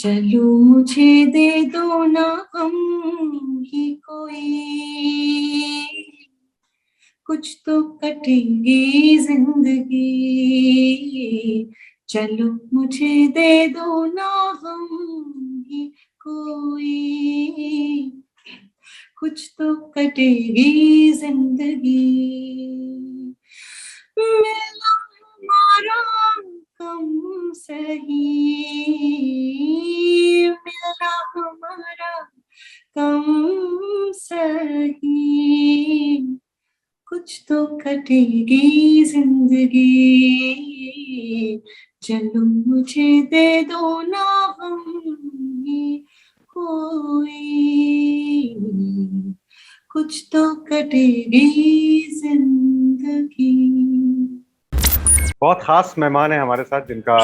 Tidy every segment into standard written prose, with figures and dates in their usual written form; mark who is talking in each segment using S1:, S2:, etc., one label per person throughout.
S1: चलो मुझे दे दो ना हम ही कोई, कुछ तो कटेगी जिंदगी। चलो मुझे दे दो ना हम ही कोई, कुछ तो कटेगी जिंदगी। मिला हमारा कम सही, मिला हमारा कम सही, कुछ तो कटेगी जिंदगी। चलो मुझे दे दो ना हम ही कोई, कुछ तो कटेगी जिंदगी।
S2: बहुत खास मेहमान है हमारे साथ जिनका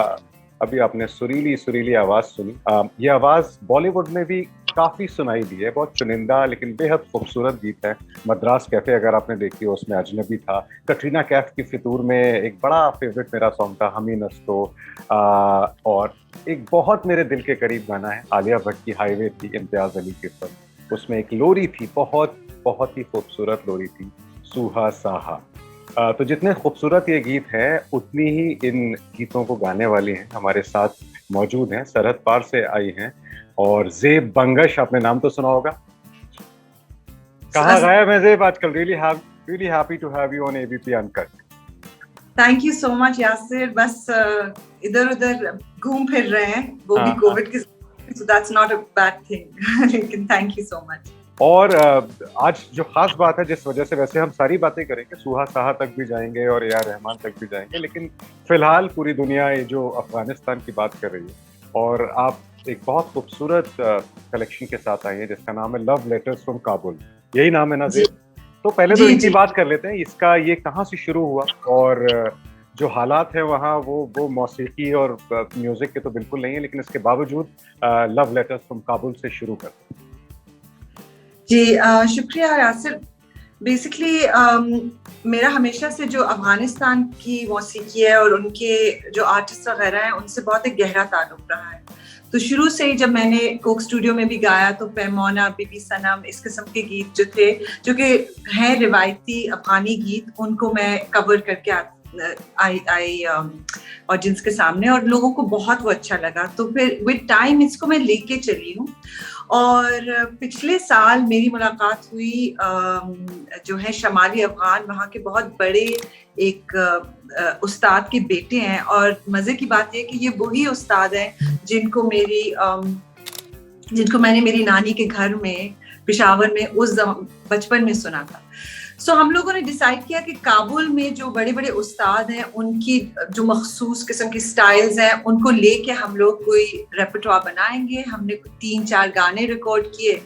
S2: अभी आपने सुरीली सुरीली आवाज सुनी। ये आवाज बॉलीवुड में भी काफी सुनाई दी है। बहुत चुनिंदा लेकिन बेहद खूबसूरत गीत है। मद्रास कैफे अगर आपने देखी हो, उसमें अजनबी था। कटरीना कैफ की फितूर में एक बड़ा फेवरेट मेरा सॉन्ग था हम ही नस्तो। और एक बहुत मेरे दिल के करीब गाना है आलिया भट्ट की हाईवे थी, इम्तियाज अली की फिल्म। उसमें एक लोरी थी, बहुत बहुत ही खूबसूरत लोरी थी, सूहा साहा। तो जितने खूबसूरत ये गीत हैं उतनी ही इन गीतों को गाने वाली हैं हमारे साथ मौजूद हैं। सरहद पार से आई हैं। और ज़ेब बंगश, आपने नाम तो सुना होगा। कहाँ गायब है ज़ेब आजकल? really happy to have you on ABP Uncut.
S1: Thank you so much Yasir. बस इधर उधर घूम फिर रहे हैं, वो भी कोविड के, so that's not a bad thing. लेकिन थैंक यू सो मच।
S2: और आज जो खास बात है, जिस वजह से वैसे हम सारी बातें करेंगे, सूहा साहा तक भी जाएंगे और ए आर रहमान तक भी जाएंगे, लेकिन फिलहाल पूरी दुनिया ये जो अफगानिस्तान की बात कर रही है और आप एक बहुत खूबसूरत कलेक्शन के साथ आई है जिसका नाम है लव लेटर्स फ्रॉम काबुल। यही नाम है ना ज़ेब? तो पहले तो इनकी बात कर लेते हैं, इसका ये कहाँ से शुरू हुआ और जो हालात है वहाँ वो मौसीकी और म्यूजिक के तो बिल्कुल नहीं है, लेकिन इसके बावजूद लव लेटर्स फ्रॉम काबुल से शुरू करते हैं।
S1: जी शुक्रिया यासिर। बेसिकली मेरा हमेशा से जो अफगानिस्तान की मौसीकी है और उनके जो आर्टिस्ट वगैरह हैं उनसे बहुत एक गहरा ताल्लुक रहा है। तो शुरू से ही जब मैंने कोक स्टूडियो में भी गाया तो पैमौना, बीबी सनम, इस किस्म के गीत जो थे, जो कि हैं रिवायती अफगानी गीत, उनको मैं कवर करके आई ऑडियंस के सामने और लोगों को बहुत वो अच्छा लगा। तो फिर विद टाइम इसको मैं लेके चली हूँ। और पिछले साल मेरी मुलाकात हुई जो है शमाली अफगान, वहाँ के बहुत बड़े एक उस्ताद के बेटे हैं। और मजे की बात यह कि ये वही उस्ताद हैं जिनको मैंने मेरी नानी के घर में पेशावर में उस बचपन में सुना था। सो हम लोगों ने डिसाइड किया कि काबुल में जो बड़े बड़े उस्ताद हैं उनकी जो मखसूस किस्म की स्टाइल्स हैं उनको लेके हम लोग कोई रेpertoire बनाएंगे। हमने 3-4 गाने रिकॉर्ड किए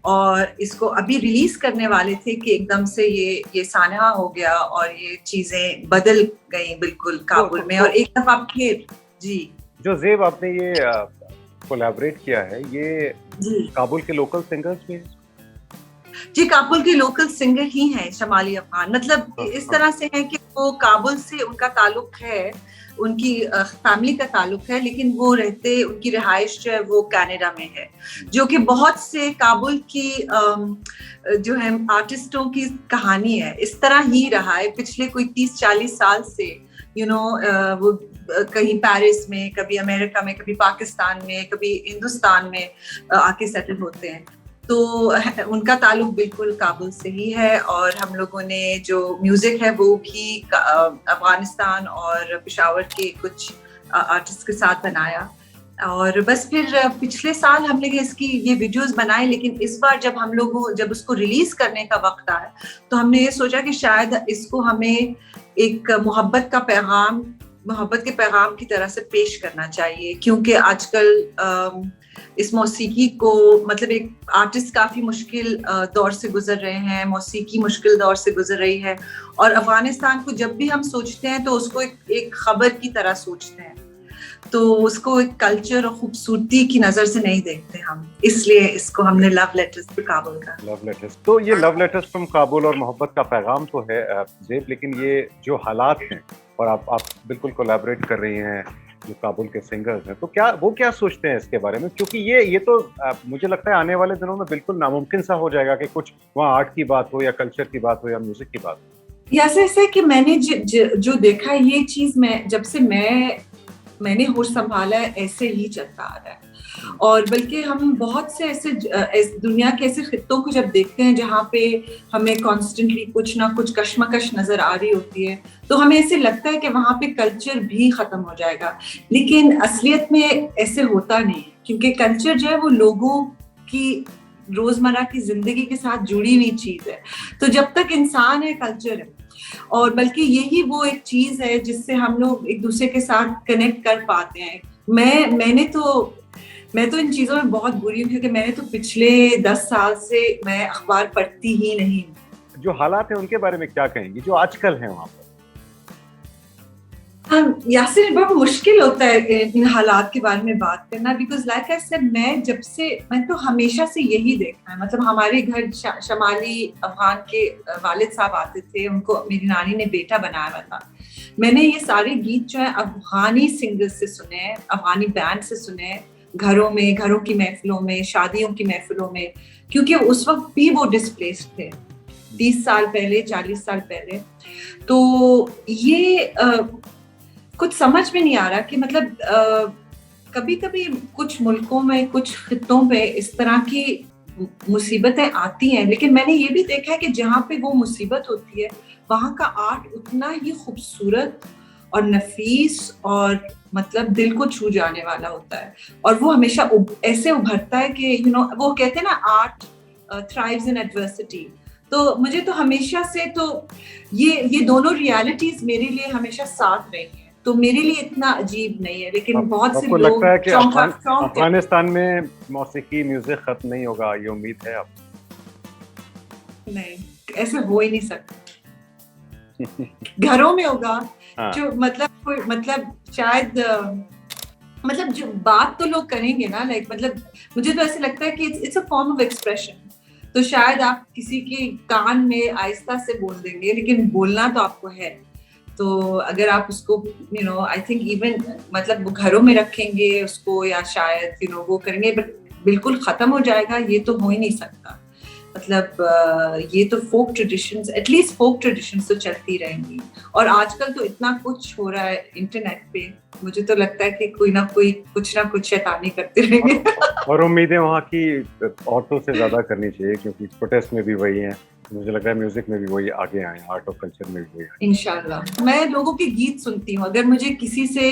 S1: और इसको अभी रिलीज करने वाले थे कि एकदम से ये सानहा हो गया और ये चीजें बदल गई बिल्कुल काबुल में। और एक दफा फिर जी
S2: जो ज़ेब आपने ये कोलैबोरेट किया है, ये काबुल के लोकल सिंगर्स में?
S1: जी काबुल के लोकल सिंगर ही हैं शमाली अफगान। मतलब इस तरह से है कि वो काबुल से उनका ताल्लुक है, उनकी फैमिली का ताल्लुक है, लेकिन वो रहते, उनकी रिहाइश जो है वो कनाडा में है। जो कि बहुत से काबुल की जो है आर्टिस्टों की कहानी है, इस तरह ही रहा है पिछले कोई 30-40 साल से। वो कहीं पेरिस में, कभी अमेरिका में, कभी पाकिस्तान में, कभी हिंदुस्तान में आके सेटल होते हैं। तो उनका ताल्लुक बिल्कुल काबुल से ही है। और हम लोगों ने जो म्यूजिक है वो भी अफगानिस्तान और पेशावर के कुछ आर्टिस्ट के साथ बनाया। और बस फिर पिछले साल हमने इसकी ये वीडियोस बनाए, लेकिन इस बार जब उसको रिलीज करने का वक्त आया तो हमने ये सोचा कि शायद इसको हमें एक मोहब्बत के पैगाम की तरह से पेश करना चाहिए। क्योंकि आजकल इस मौसीकी को, मतलब एक आर्टिस्ट काफी मुश्किल दौर से गुजर रहे हैं, मौसीकी मुश्किल दौर से गुजर रही है। और अफगानिस्तान को जब भी हम सोचते हैं तो उसको एक खबर की तरह सोचते हैं, तो उसको एक कल्चर और खूबसूरती की नजर से नहीं देखते हम। इसलिए इसको हमने लव लेटर्स टू काबुल का।
S2: लव लेटर्स, तो ये लव लेटर्स फ्रॉम काबुल और मोहब्बत का पैगाम तो है ज़ेब, लेकिन ये जो हालात हैं और आप बिल्कुल कोलैबोरेट कर रही हैं जो काबुल के सिंगर्स हैं, तो क्या सोचते हैं इसके बारे में? क्योंकि ये तो मुझे लगता है आने वाले दिनों में बिल्कुल नामुमकिन सा हो जाएगा कि कुछ वहाँ आर्ट की बात हो या कल्चर की बात हो या म्यूजिक की बात हो।
S1: ऐसे कि मैंने जो देखा है, ये चीज जब से मैंने होश संभाला है, ऐसे ही चलता आ रहा है। और बल्कि हम बहुत से ऐसे दुनिया के ऐसे खित्तों को जब देखते हैं जहाँ पे हमें कॉन्स्टेंटली कुछ ना कुछ कश्मकश नजर आ रही होती है, तो हमें ऐसे लगता है कि वहाँ पे कल्चर भी खत्म हो जाएगा। लेकिन असलियत में ऐसे होता नहीं है, क्योंकि कल्चर जो है वो लोगों की रोजमर्रा की जिंदगी के साथ जुड़ी हुई चीज है। तो जब तक इंसान है, कल्चर है। और बल्कि यही वो एक चीज है जिससे हम लोग एक दूसरे के साथ कनेक्ट कर पाते हैं। मैं तो इन चीजों में बहुत बुरी हूँ, क्योंकि मैंने तो पिछले 10 साल से मैं अखबार पढ़ती ही नहीं।
S2: जो हालात है उनके बारे में क्या कहेंगी, जो आजकल है वहाँ पर?
S1: यासिर, बहुत मुश्किल होता है इन हालात के बारे में बात करना, बिकॉज लाइक आई सेड, मैं तो हमेशा से यही देखा है। मतलब हमारे घर शमाली अफगान के वालिद साहब आते थे, उनको मेरी नानी ने बेटा बनाया हुआ था। मैंने ये सारे गीत जो है अफगानी सिंगर्स से सुने, अफगानी बैंड से सुने, घरों की महफिलों में, शादियों की महफिलों में, क्योंकि उस वक्त भी वो डिस्प्लेस्ड थे, 30 साल पहले, 40 साल पहले। तो ये कुछ समझ में नहीं आ रहा कि मतलब कभी कभी कुछ मुल्कों में, कुछ खित्तों पे इस तरह की मुसीबतें आती हैं, लेकिन मैंने ये भी देखा है कि जहाँ पे वो मुसीबत होती है, वहाँ का आर्ट उतना ही खूबसूरत और नफीस और मतलब दिल को छू जाने वाला होता है। और वो हमेशा ऐसे उभरता है कि वो कहते हैं ना, आर्ट थ्राइव्स इन एडवर्सिटी। तो मुझे तो हमेशा से तो ये दोनों रियलिटीज मेरे लिए हमेशा साथ रही हैं, तो मेरे लिए इतना अजीब नहीं है। लेकिन बहुत से लोग
S2: लगता है कि अफगानिस्तान में मौसीकी म्यूजिक खत्म नहीं होगा, ये उम्मीद है आपको?
S1: नहीं, ऐसे हो ही नहीं सकता। घरों में होगा। हाँ। जो मतलब शायद मतलब जो बात तो लोग करेंगे ना, मतलब मुझे तो ऐसे लगता है कि it's a form of expression. तो शायद आप किसी के कान में आहिस्ता से बोल देंगे, लेकिन बोलना तो आपको है। तो अगर आप उसको आई थिंक इवन मतलब वो घरों में रखेंगे उसको, या शायद वो करेंगे, बट बिल्कुल खत्म हो जाएगा ये तो हो ही नहीं सकता। मतलब ये तो फोक ट्रेडिशंस, एटलीस्ट फोक ट्रेडिशंस तो चलती रहेंगी। और आजकल तो इतना कुछ हो रहा है इंटरनेट पे, मुझे तो लगता है कि कोई ना कोई कुछ ना कुछ शैतानी करते रहेंगे।
S2: और उम्मीदें वहाँ की औरतों से ज्यादा करनी चाहिए, क्योंकि प्रोटेस्ट में भी वही है। मुझे लग रहा है म्यूजिक में भी वही आगे आए, आर्ट और कल्चर में भी वही।
S1: इंशाल्लाह। मैं लोगों के गीत सुनती हूँ, अगर मुझे किसी से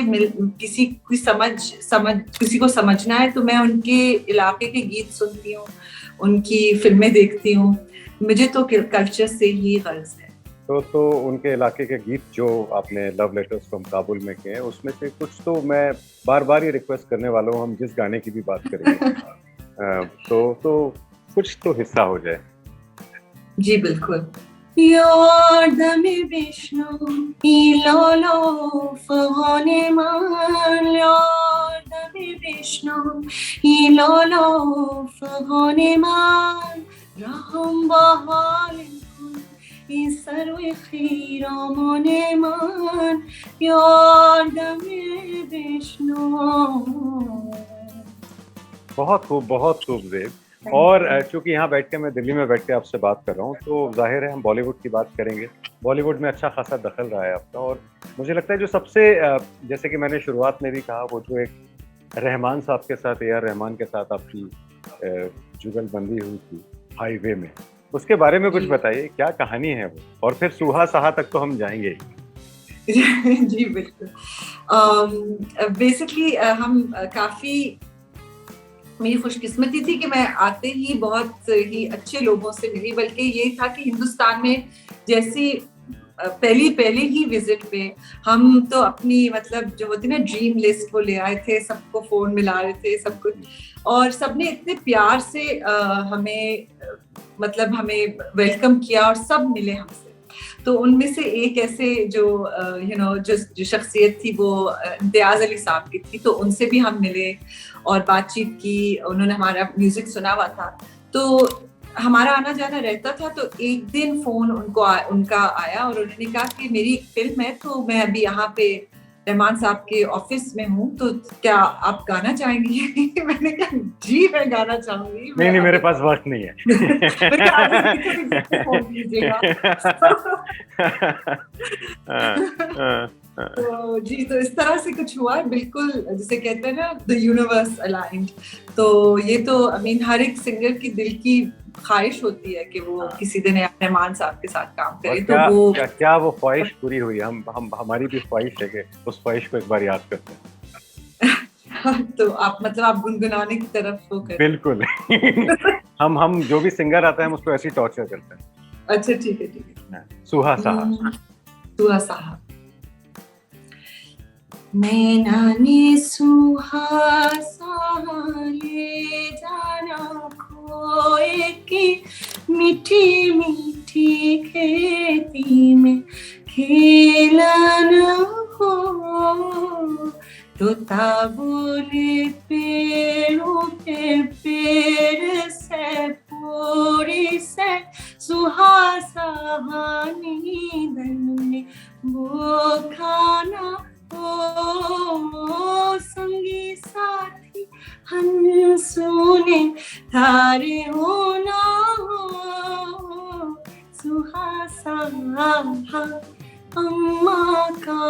S1: किसी को समझना है तो मैं उनके इलाके के गीत सुनती हूँ, उनकी फिल्में देखती हूँ। मुझे तो कल्चर से ही गर्ज है।
S2: तो उनके इलाके के गीत जो आपने लव लेटर्स फ्रॉम काबुल में किए, उसमें से कुछ तो मैं बार बार ये रिक्वेस्ट करने वाला हूँ, हम जिस गाने की भी बात करेंगे तो कुछ तो हिस्सा हो जाए।
S1: जी बिल्कुल। Yardımı Vishnu, ilolo fagone man. Yardımı Vishnu, ilolo fagone man. Raham bahalim kun, isarwe khiramone man. Yardımı Vishnu.
S2: बहुत खूब ज़ेब। और चूंकि यहाँ बैठ के मैं दिल्ली में बैठ के आपसे बात कर रहा हूँ, तो जाहिर है हम बॉलीवुड की बात करेंगे। बॉलीवुड में अच्छा खासा दखल रहा है आपका, और मुझे लगता है जो सबसे जैसे कि मैंने शुरुआत में भी कहा, वो जो एक रहमान साहब के साथ, ए आर रहमान के साथ आपकी जुगलबंदी हुई थी हाईवे में, उसके बारे में कुछ बताइए, क्या कहानी है वो? और फिर सुहा सहा तक तो हम जाएंगे।
S1: जी बिल्कुल। बेसिकली हम काफी, मेरी खुशकिस्मती थी कि मैं आते ही बहुत ही अच्छे लोगों से मिली। बल्कि ये था कि हिंदुस्तान में जैसी पहली ही विजिट पे हम तो अपनी मतलब जो होती ना ड्रीम लिस्ट को ले आए थे, सबको फोन मिला रहे थे, सब कुछ, और सबने इतने प्यार से हमें वेलकम किया और सब मिले हमसे। तो उनमें से एक ऐसे जो शख्सियत थी वो इम्तियाज अली साहब की थी, तो उनसे भी हम मिले और बातचीत की। उन्होंने हमारा म्यूजिक सुना हुआ था, तो हमारा आना जाना रहता था। तो एक दिन फोन उनका आया और उन्होंने कहा कि मेरी एक फिल्म है, तो मैं अभी यहाँ पे रहमान साहब के ऑफिस में हूँ, तो क्या आप गाना चाहेंगी? मैंने कहा जी मैं गाना चाहूंगी।
S2: नहीं, मेरे पास वक्त नहीं है।
S1: तो जी, तो इस तरह से कुछ हुआ, बिल्कुल जिसे कहते हैं ना द यूनिवर्स अलाइंड। तो ये तो आई मीन हर एक सिंगर की दिल की ख्वाहिश होती है कि वो किसी दिन रहमान साहब के साथ काम करे। तो वो
S2: क्या वो ख्वाहिश पूरी हुई? हम हमारी भी ख्वाहिश है कि उस ख्वाहिश को एक बार याद करते हैं।
S1: तो आप मतलब आप गुनगुनाने की तरफ हो कर?
S2: बिल्कुल। हम जो भी सिंगर आता है हम उसको ऐसी टॉर्चर करते हैं।
S1: अच्छा ठीक है।
S2: सुहा साहब।
S1: सुहा साहब। नैना ने सुहासा ले जाना खोए की मीठी मीठी खेती में खेलन हो, तोता बोले पेड़ों पे पेड़ से पूरी से सुहासा नींदन में वो खाना ओ संगी साथी हंसुने थारे होना सुहासा अम्मा का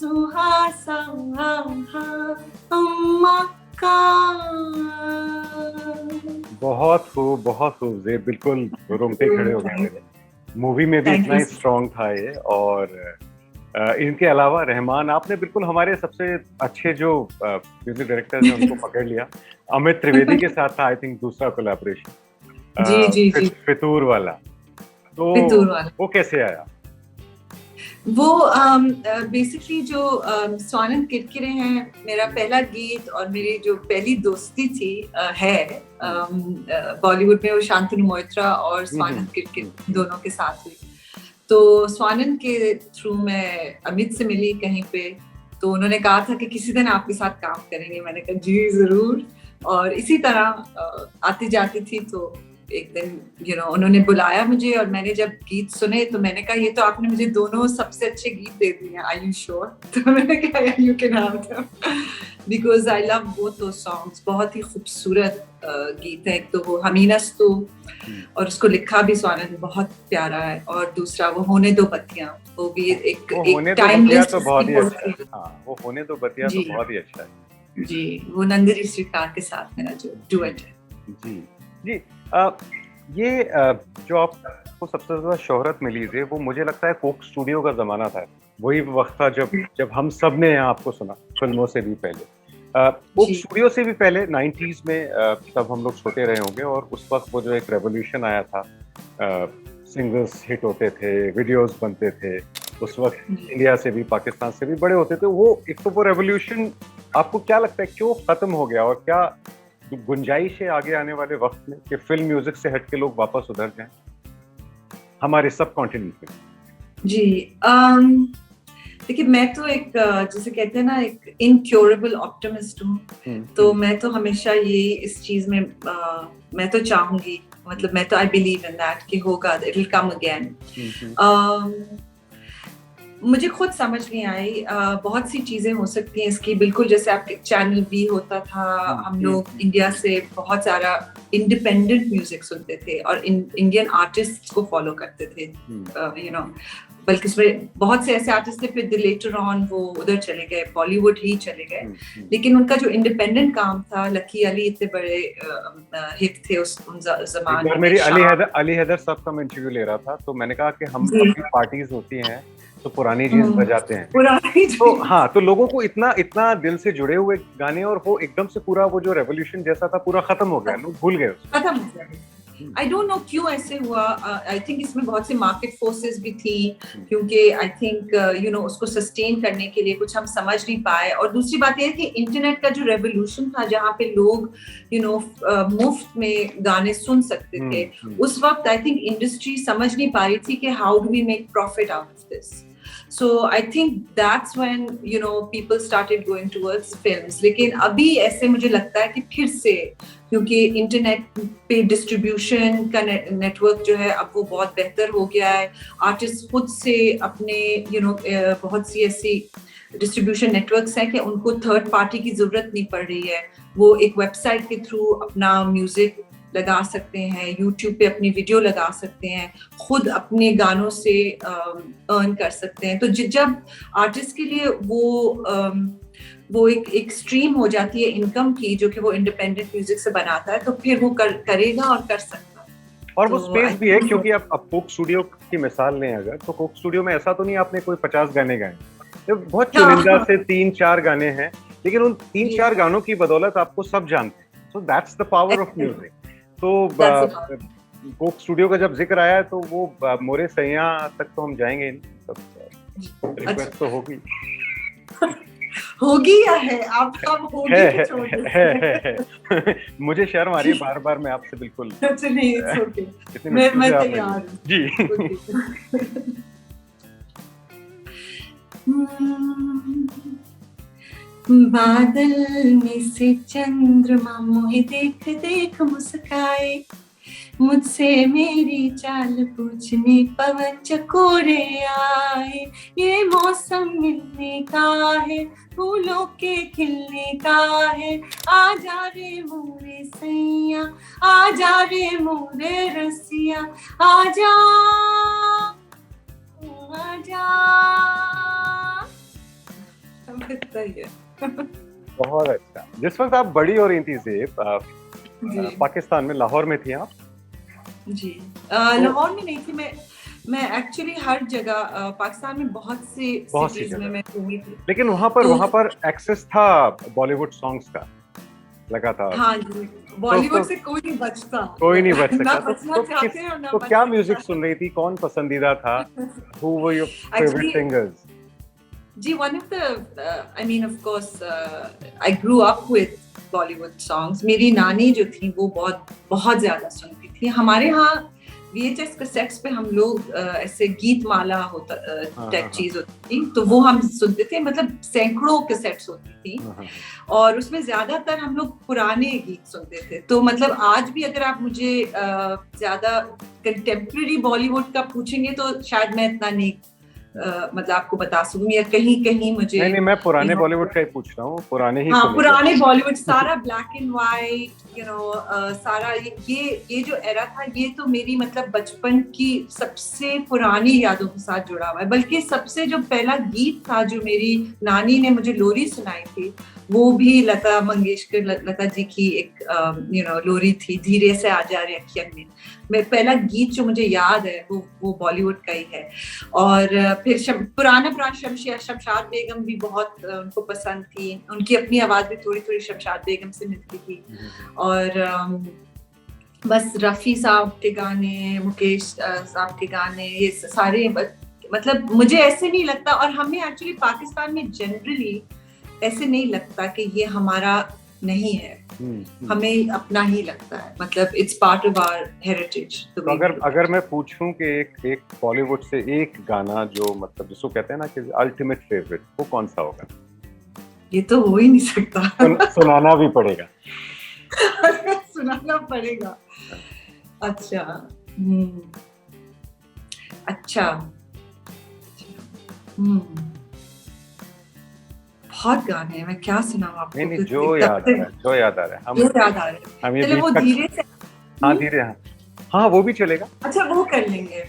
S1: सुहासा अम्मा का।
S2: बहुत खूब जी, बिल्कुल रोंगटे खड़े हो गए मेरे। मूवी में भी इतना ही स्ट्रॉन्ग था ये। और इनके अलावा रहमान, आपने बिल्कुल हमारे सबसे अच्छे जो म्यूजिक डायरेक्टर हैं उनको पकड़ लिया। अमित त्रिवेदी के साथ था आई थिंक दूसरा कोलैबोरेशन,
S1: जी
S2: फितूर वाला। तो वो कैसे आया?
S1: वो बेसिकली जो स्वानंद किरकिरे हैं, मेरा पहला गीत और मेरी जो पहली दोस्ती थी है बॉलीवुड में, वो शांतनु मोइत्रा और स्वानंद किरकिरे दोनों के साथ हुई। तो स्वानंद के थ्रू मैं अमित से मिली कहीं पे, तो उन्होंने कहा था कि किसी दिन आपके साथ काम करेंगे। मैंने कहा जी जरूर। और इसी तरह आती जाती थी, तो एक दिन उन्होंने बुलाया मुझे, और मैंने जब गीत सुने तो मैंने कहा ये तो आपने मुझे दोनों सबसे अच्छे गीत दे दिए, आर यू श्योर? तो मैंने कहा you can have them because I love both those songs. बहुत ही खूबसूरत गीत है। एक तो वो हमीनस तो, और उसको लिखा भी स्वानंद बहुत प्यारा है, और दूसरा वो होने दो बत्तियां, वो भी एक टाइमलेस।
S2: तो बहुत ही अच्छा है। हाँ, वो होने दो बत्तियां तो बहुत ही अच्छा है
S1: जी। वो नंदिनी श्रीकार के साथ मेरा जो डुएट है।
S2: जी जी। ये जो आपको सबसे ज्यादा शोहरत मिली थी, वो मुझे लगता है कोक स्टूडियो का जमाना था। वही वक्त था जब हम सब ने यहाँ आपको सुना, फिल्मों से भी पहले, कोक स्टूडियो से भी पहले 90s में तब हम लोग छोटे रहे होंगे। और उस वक्त वो जो एक रेवोल्यूशन आया था, सिंगल्स हिट होते थे, वीडियोस बनते थे, उस वक्त इंडिया से भी पाकिस्तान से भी बड़े होते थे। वो एक तो वो रेवोल्यूशन आपको क्या लगता है क्यों खत्म हो गया, और क्या गुंजाइश है आगे आने वाले वक्त में कि फिल्म म्यूजिक से हटके लोग वापस उधर जाएं हमारे सब कॉन्टिनेंट में?
S1: जी देखिए, मैं तो एक जैसे कहते हैं ना, एक इनक्योरेबल ऑप्टिमिस्ट हूँ। तो मैं तो हमेशा ये इस चीज में मैं तो चाहूंगी, मतलब मैं तो आई बिलीव इन दैट कि होगा, इट विल कम अगेन। मुझे खुद समझ नहीं आई, बहुत सी चीजें हो सकती हैं इसकी। बिल्कुल जैसे आपके चैनल भी होता था, हम लोग इंडिया से बहुत सारा इंडिपेंडेंट म्यूजिक सुनते थे और इंडियन आर्टिस्ट को फॉलो करते थे, बल्कि उसमें बहुत से ऐसे आर्टिस्ट थे, फिर लेटर ऑन वो उधर चले गए, बॉलीवुड ही चले गए। लेकिन उनका जो इंडिपेंडेंट काम था, लकी अली इतने बड़े हिट थे उस जमाने में।
S2: मेरी अली हैदर साहब का मैं इंटरव्यू ले रहा था, तो मैंने कहा कि हम अपनी पार्टीज होती हैं तो पुरानी चीज बजाते हैं, तो हाँ, तो लोगों को इतना दिल से जुड़े हुए गाने, और वो एकदम से पूरा वो जो रेवोल्यूशन जैसा था पूरा खत्म हो गया, लोग भूल गए,
S1: खत्म हो गया। आई डोंट नो क्यों ऐसे हुआ। आई थिंक इसमें बहुत सी मार्केट फोर्सेस भी थी, क्योंकि आई थिंक उसको सस्टेन करने के लिए कुछ हम समझ नहीं पाए। और दूसरी बात यह है कि इंटरनेट का जो रेवोल्यूशन था, जहाँ पे लोग मुफ्त में गाने सुन सकते थे, उस वक्त आई थिंक इंडस्ट्री समझ नहीं पा रही थी कि how do we make profit out of this. So I think that's when people started going towards films. लेकिन अभी ऐसे मुझे लगता है कि फिर से, क्योंकि इंटरनेट पे डिस्ट्रीब्यूशन का नेटवर्क जो है अब वो बहुत बेहतर हो गया है. आर्टिस्ट खुद से अपने बहुत सी ऐसी डिस्ट्रीब्यूशन नेटवर्क्स हैं कि उनको थर्ड पार्टी की जरूरत नहीं पड़ रही है. वो एक वेबसाइट के थ्रू अपना म्यूजिक लगा सकते हैं, यूट्यूब पे अपनी वीडियो लगा सकते हैं, खुद अपने गानों से अर्न कर सकते हैं. तो जब आर्टिस्ट के लिए वो एक स्ट्रीम हो जाती है इनकम की, जो कि वो इंडिपेंडेंट म्यूजिक से बनाता है, तो फिर वो करेगा और कर सकता है.
S2: और वो स्पेस भी है, क्योंकि अब कोक स्टूडियो की मिसाल लें अगर, तो कोक स्टूडियो में ऐसा तो नहीं आपने कोई 50 गाने गाए, बहुत चुनिंदा से 3-4 गाने हैं, लेकिन उन 3-4 गानों की बदौलत आपको सब जानते हैं. So that's the power of music. तो कोक स्टूडियो का जब जिक्र आया तो वो मोरे सैया तक तो हम जाएंगे ही नहीं, सब रिक्वेस्ट तो
S1: होगी या है आप होगी
S2: है, छोड़ है. मुझे शर्म आ रही है बार-बार मैं आपसे बिल्कुल.
S1: नहीं, इट्स ओके, मैं तैयार हूं जी. बादल में से चंद्रमा मोहे देख देख मुस्काए, मुझसे मेरी चाल पूछने पवन चकोरे आए. ये मौसम मिलने का है, फूलों के खिलने का है. आजा रे मोरे सैया, आजा रे मोरे रसिया, आजा आजा.
S2: बहुत अच्छा. जिस वक्त आप बड़ी हो रही थी ज़ेब, पाकिस्तान में लाहौर में थी आप?
S1: जी, लाहौर में नहीं थी मैं एक्चुअली हर जगह पाकिस्तान में बहुत सी सिटीज में मैं घूमी थी.
S2: लेकिन वहाँ पर एक्सेस था बॉलीवुड सॉन्ग्स का लगातार.
S1: हाँ जी, बॉलीवुड से कोई नहीं बचता,
S2: कोई नहीं बच सकता. तो क्या म्यूजिक सुन रही थी, कौन पसंदीदा था? Who were your favorite singers?
S1: Ji, one of the I mean of course I grew up with Bollywood songs. मेरी नानी जो थी वो बहुत ज्यादा सुनती थी. हमारे यहाँ VHS कैसेट्स पे हम लोग ऐसे गीत माला होता टाइप चीज होती थी, तो वो हम सुनते थे. मतलब सैकड़ों कैसेट्स होती थी और उसमें ज्यादातर हम लोग पुराने गीत सुनते थे. तो मतलब आज भी अगर आप मुझे ज्यादा कंटेम्प्रेरी बॉलीवुड का पूछेंगे तो शायद मैं इतना नहीं मतलब आपको बता सकूं, या कहीं मुझे
S2: नहीं, मैं पुराने बॉलीवुड का ही पूछ रहा हूँ. पुराने ही.
S1: हाँ, पुराने बॉलीवुड, सारा ब्लैक एंड व्हाइट, सारा ये जो एरा था, ये तो मेरी मतलब बचपन की सबसे पुरानी यादों के साथ जुड़ा हुआ है. बल्कि सबसे जो पहला गीत था जो मेरी नानी ने मुझे लोरी सुनाई थी, वो भी लता मंगेशकर, लता जी की एक लोरी थी, धीरे से आजा रे अखियन में. मेरा पहला गीत जो मुझे याद है वो बॉलीवुड का ही है. और फिर पुराना शमशाद बेगम भी बहुत उनको पसंद थी. उनकी अपनी आवाज भी थोड़ी शमशाद बेगम से मिलती थी. और बस रफी साहब के गाने, मुकेश साहब के गाने, ये सारे मतलब मुझे ऐसे नहीं लगता, और हमें एक्चुअली पाकिस्तान में जनरली ऐसे नहीं लगता कि ये हमारा नहीं है. हमें अपना ही लगता है. मतलब it's part of our heritage.
S2: तो अगर मैं पूछूं कि एक बॉलीवुड से एक गाना जो मतलब जिसको कहते हैं ना कि अल्टीमेट फेवरेट, वो कौन सा होगा?
S1: ये तो हो ही नहीं सकता.
S2: सुनाना भी पड़ेगा.
S1: सुनाना पड़ेगा. अच्छा. बहुत गाने हैं, मैं क्या सुनाऊं आपको?
S2: नहीं, जो याद आ रहा है हम ये
S1: वो धीरे से.
S2: हाँ, धीरे. हाँ, वो भी चलेगा.
S1: अच्छा, वो कर लेंगे.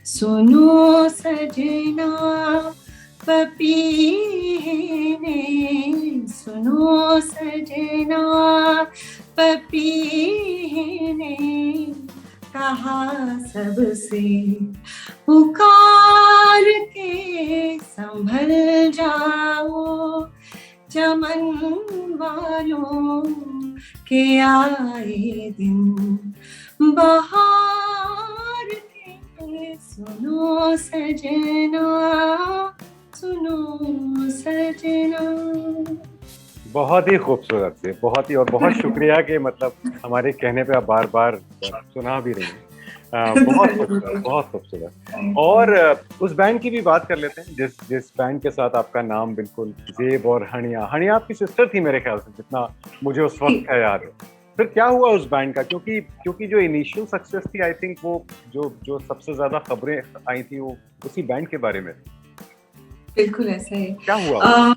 S1: सुनो सजना पपीने, सुनो सजना पपीने, कहा सबसे पुकार के संभल जाओ, चमन वालों के आए दिन बहार सुनो सजना, सुनो सजना।
S2: बहुत ही खूबसूरत से, बहुत ही, और बहुत शुक्रिया कि मतलब हमारे कहने पे आप बार बार सुना भी रही हैं। बहुत खूबसूरत, बहुत खूबसूरत। और उस बैंड की भी बात कर लेते हैं जिस बैंड के साथ आपका नाम बिल्कुल, ज़ेब और हनिया। हनिया आपकी सिस्टर थी मेरे ख्याल से, जितना मुझे उस वक्त का याद है। फिर क्या हुआ उस बैंड का? क्योंकि जो इनिशियल सक्सेस थी, आई थिंक वो जो सबसे ज्यादा खबरें आई थी वो उसी बैंड के बारे में।
S1: बिल्कुल ऐसा ही।
S2: क्या हुआ?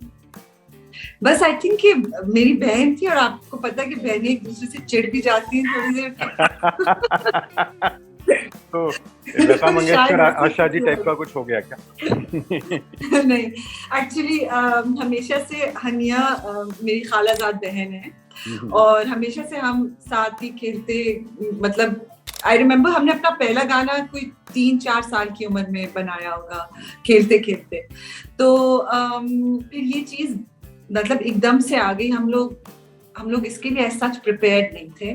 S1: बस आई थिंक कि मेरी बहन थी, और आपको पता है कि बहनें एक दूसरे से चिढ़ भी जाती हैं थोड़ी देर।
S2: तो लता मंगेशकर आशा जी टाइप का कुछ हो गया क्या?
S1: नहीं, एक्चुअली हमेशा से हनिया मेरी खालाजाद बहन है, और हमेशा से हम साथ ही खेलते, मतलब आई रिमेम्बर हमने अपना पहला गाना कोई 3-4 साल की उम्र में बनाया होगा, खेलते खेलते। तो फिर ये चीज मतलब एकदम से आ गई। हम लोग इसके लिए सच प्रिपेयर्ड नहीं थे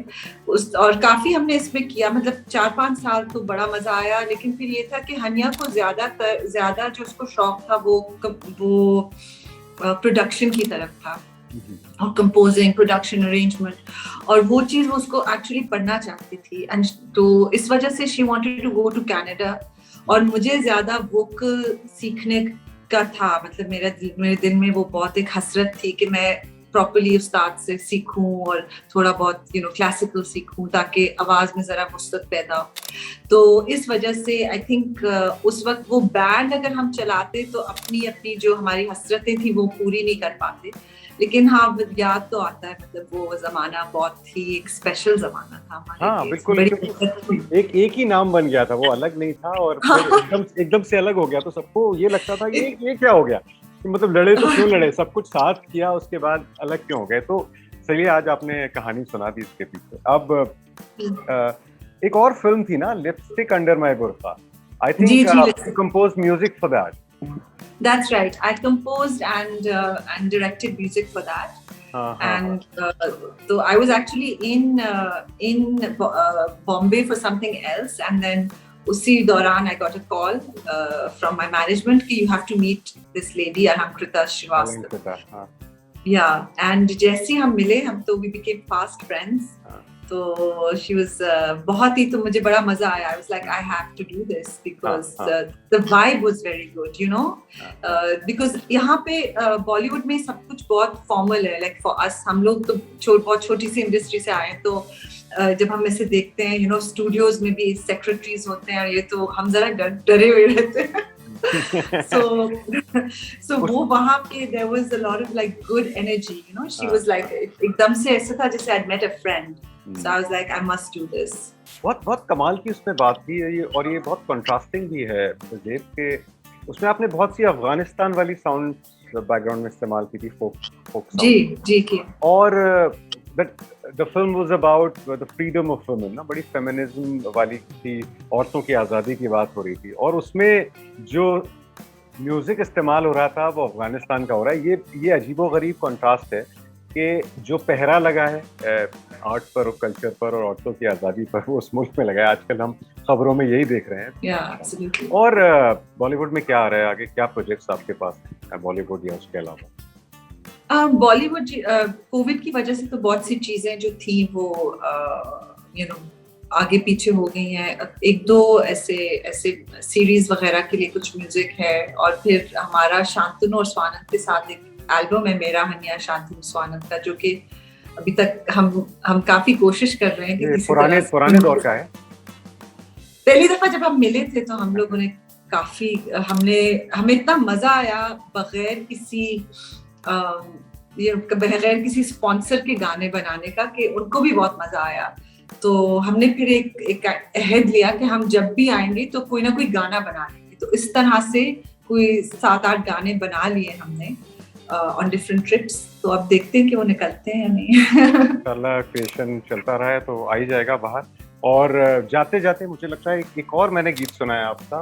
S1: और काफी हमने इसमें किया, मतलब 4-5 साल तो बड़ा मजा आया। लेकिन फिर ये था कि हनिया को ज्यादा जो उसको शौक था वो प्रोडक्शन की तरफ था, और कंपोजिंग, प्रोडक्शन, अरेंजमेंट, और वो चीज वो उसको एक्चुअली पढ़ना चाहती थी। तो इस वजह से she wanted to go to Canada, और मुझे ज्यादा वोकल सीखने का था। मतलब मेरे दिल में वो बहुत एक हसरत थी कि मैं प्रॉपर्ली उस्ताद से सीखूं और थोड़ा बहुत क्लासिकल सीखूं, ताकि आवाज में जरा वुसअत पैदा हो। तो इस वजह से आई थिंक उस वक्त वो बैंड अगर हम चलाते तो अपनी जो हमारी हसरतें थी वो पूरी नहीं कर पाते। लेकिन हाँ, याद तो आता है, मतलब वो जमाना बहुत ही एक स्पेशल जमाना था हमारे लिए।
S2: हाँ बिल्कुल, एक ही नाम बन गया था, वो अलग नहीं था, और फिर एकदम से अलग हो गया। तो सबको ये लगता था कि ये क्या हो गया, मतलब लड़े तो क्यों लड़े, सब कुछ साथ किया, उसके बाद अलग क्यों हो गए। तो चलिए, आज आपने कहानी सुना दी इसके पीछे। अब एक और फिल्म थी ना, Lipstick Under My Burkha. I think you composed music for that.
S1: That's right. I composed and directed music for that. And so I was actually in Bombay for something else, and then उसी दौरान I got a call from my management कि you have to meet this lady, Alankrita Srivastava. Yeah, and जैसे हम मिले, हम तो we became fast friends. तो she was बहुत ही, तो मुझे बड़ा मजा आया। I was like, I have to do this because the vibe was very good, because यहाँ पे बॉलीवुड में सब कुछ बहुत फॉर्मल है। Like for us, हम लोग तो बहुत छोटी सी इंडस्ट्री से आए, तो जब हम इसे देखते हैं, स्टूडियोज में भी सेक्रेटरीज होते हैं, ये तो हम जरा डरे हुए रहते हैं। so वो वहाँ पे there was a lot of like good energy, she was like एकदम से ऐसा था जैसे I'd met a friend. So I was like, I must do this.
S2: बहुत कमाल की उसमें बात थी ये, और ये बहुत कंट्रास्टिंग भी है ज़ेब के। उसमें आपने बहुत सी अफगानिस्तान वाली साउंड बैकग्राउंड में इस्तेमाल की थी, फोक
S1: जी की।
S2: और the film was about the freedom of women, ना, बड़ी फेमिनिज्म वाली थी, औरतों की आज़ादी की बात हो रही थी, और उसमें जो म्यूजिक इस्तेमाल हो रहा था वो अफगानिस्तान का हो रहा है। ये अजीबोगरीब कॉन्ट्रास्ट है कि जो पहरा लगा है आर्ट पर और कल्चर पर और औरतों की आज़ादी पर, वो उस मुल्क में लगा है। आजकल हम खबरों में यही देख रहे हैं। और बॉलीवुड में क्या आ रहा है आगे, क्या प्रोजेक्ट्स आपके पास हैं बॉलीवुड या उसके अलावा?
S1: बॉलीवुड कोविड की वजह से तो बहुत सी चीजें जो थी वो आगे पीछे हो गई हैं। एक दो ऐसे सीरीज वगैरह के लिए कुछ म्यूजिक है, और फिर हमारा शांतनु और स्वानंद के साथ एक एल्बम है मेरा, हनिया शांतनु स्वानंद का, जो कि अभी तक हम काफी कोशिश कर रहे हैं कि
S2: पुराने दौर का है।
S1: पहली दफा जब हम मिले थे तो हम लोगों ने काफी हमें इतना मजा आया बगैर किसी स्पॉन्सर के गाने बनाने का, कि उनको भी बहुत मजा आया। तो हमने फिर एक अहद लिया कि हम जब भी आएंगे तो कोई ना कोई गाना बना लेंगे। तो इस तरह से कोई 7-8 गाने बना लिए हमने ऑन डिफरेंट ट्रिप्स। तो अब देखते हैं कि वो निकलते हैं या नहीं।
S2: इंशाल्लाह क्रिएशन चलता रहा है तो आ ही जाएगा बाहर। और जाते जाते मुझे लगता है एक और मैंने गीत सुना है आपका,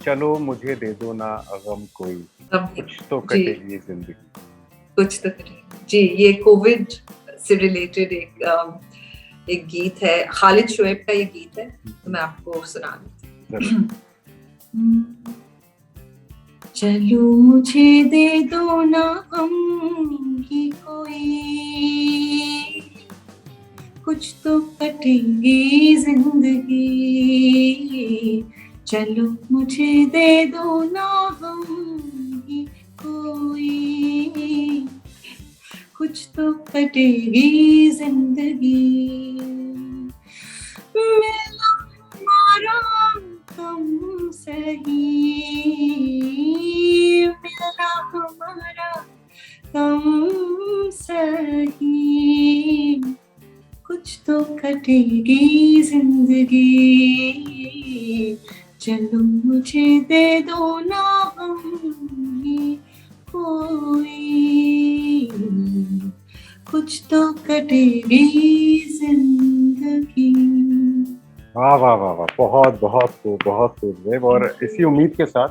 S2: चलो मुझे दे दो ना गम कोई, कुछ तो कटेगी जिंदगी,
S1: कुछ तो कटेगी जी। ये कोविड से रिलेटेड एक गीत है, खालिद शोएब का ये गीत है, तो मैं आपको सुना देती हूँ। चलो मुझे दे दो ना हम ही कोई, कुछ तो कटेगी जिंदगी। चलो मुझे दे दो ना हम ही कोई, कुछ तो कटेगी जिंदगी। मिला हमारा कम सही, मिला हमारा कम सही, कुछ तो कटेगी जिंदगी। चलो मुझे दे दो ना हम ही कोई, कुछ तो कटेगी जिंदगी।
S2: वाह वाह वाह वाह, बहुत बहुत खूब, बहुत खूब ज़ेब। और इसी उम्मीद के साथ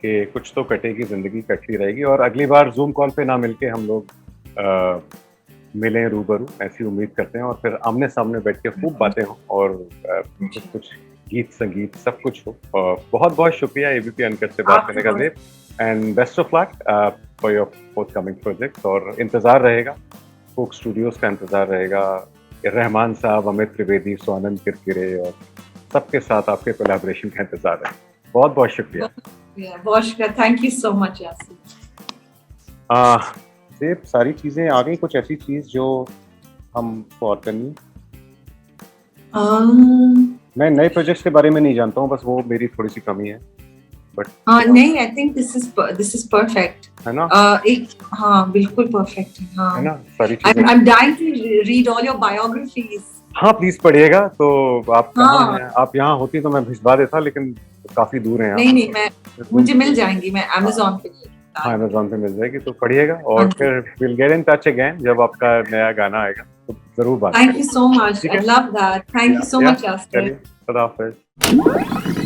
S2: कि कुछ तो कटेगी ज़िंदगी, कटती रहेगी, और अगली बार जूम कॉल पे ना मिलके हम लोग मिलें रूबरू, ऐसी उम्मीद करते हैं। और फिर आमने सामने बैठ के खूब बातें हों, और कुछ गीत संगीत सब कुछ हो। बहुत बहुत शुक्रिया एबीपी अनकट से बात करने का Zeb, and best of luck for your forthcoming projects. और इंतज़ार रहेगा, कोक स्टूडियोज़ का इंतज़ार रहेगा, रहमान साहब, अमित त्रिवेदी, स्वानंद किरकिरे और सबके साथ आपके कोलैबोरेशन का इंतज़ार है। बहुत बहुत शुक्रिया।
S1: बहुत शुक्रिया, thank you so much Yasin.
S2: Zeb, सारी चीज़ें आ गई, कुछ ऐसी चीज़ जो हमको और करनी? मैं नए प्रोजेक्ट्स के बारे में नहीं जानता हूँ, बस वो मेरी थोड़ी सी कमी है। बट
S1: नहीं, I think this is perfect,
S2: है ना?
S1: एक हाँ बिल्कुल परफेक्ट है। हाँ,
S2: है ना, सारी चीजें।
S1: I am dying to read all your biographies.
S2: हाँ प्लीज पढ़िएगा। तो आप कहाँ
S1: हाँ।
S2: हैं? आप यहाँ होती तो मैं भिजवा देता, लेकिन काफी दूर है।
S1: नहीं नहीं, मैं मुझे मिल जाएंगी, मैं अमेज़न पे।
S2: हाँ, अमेज़न पे मिल जाएगी, तो पढ़िएगा। और
S1: हाँ,
S2: फिर will get in touch again जब आपका नया गाना आएगा, तो जरूर बात
S1: थैंक
S2: करेंगे।
S1: You so much, I love that, thank you so much Yasmin.
S2: चलिए, खुदा हाफिज।